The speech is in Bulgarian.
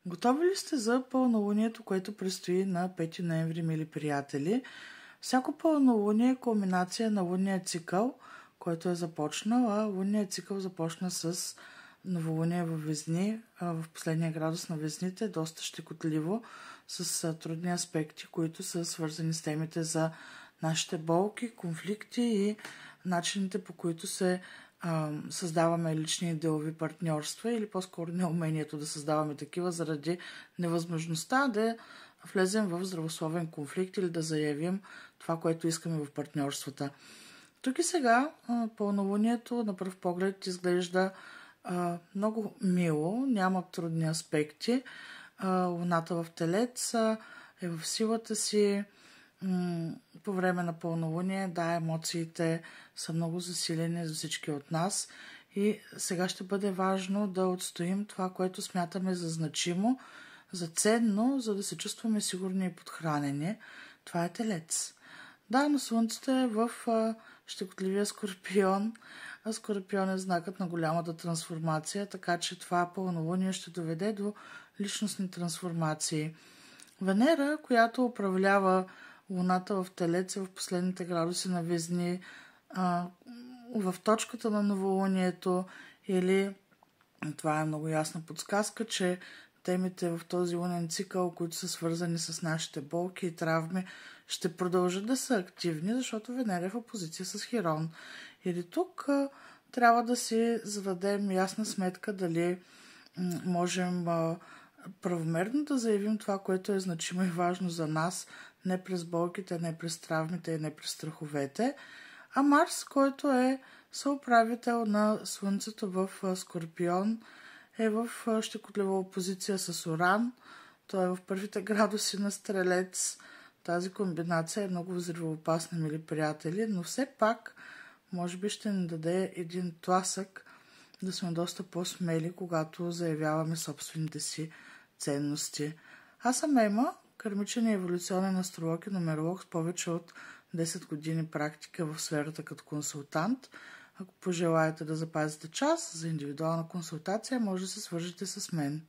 Готови ли сте за пълнолунието, което предстои на 5 ноември, мили приятели? Всяко пълнолуние е кулминация на лунния цикъл, който е започнал, а лунният цикъл започна с новолуние във Везни, в последния градус на Везните, доста щекотливо, с трудни аспекти, които са свързани с темите за нашите болки, конфликти и начините, по които се създаваме лични и делови партньорства, или по-скоро неумението да създаваме такива заради невъзможността да влезем в здравословен конфликт или да заявим това, което искаме в партньорствата. Тук и сега пълнолунието на пръв поглед изглежда много мило, няма трудни аспекти. Луната в Телец е в силата си. По време на пълнолуние, да, емоциите са много засилени за всички от нас и сега ще бъде важно да отстоим това, което смятаме за значимо, за ценно, за да се чувстваме сигурни и подхранени. Това е Телец. Да, но Слънцето е в щекотливия Скорпион, а Скорпион е знакът на голямата трансформация, така че това пълнолуние ще доведе до личностни трансформации. Венера, която управлява Луната в Телец, в последните градуси на Везни, в точката на новолунието, или това е много ясна подсказка, че темите в този лунен цикъл, които са свързани с нашите болки и травми, ще продължат да са активни, защото Венера е в опозиция с Хирон. Или тук трябва да си зададем ясна сметка дали можем правомерно да заявим това, което е значимо и важно за нас, не през болките, не през травмите и не през страховете. А Марс, който е съуправител на Слънцето в Скорпион, е в щекотлива опозиция с Уран. Той е в първите градуси на Стрелец. Тази комбинация е много взривоопасна, мили приятели, но все пак може би ще ни даде един тласък да сме доста по-смели, когато заявяваме собствените си ценности. Аз съм Ема, кармичен и еволюционен астролог и нумеролог с повече от 10 години практика в сферата като консултант. Ако пожелаете да запазите час за индивидуална консултация, може да се свържете с мен.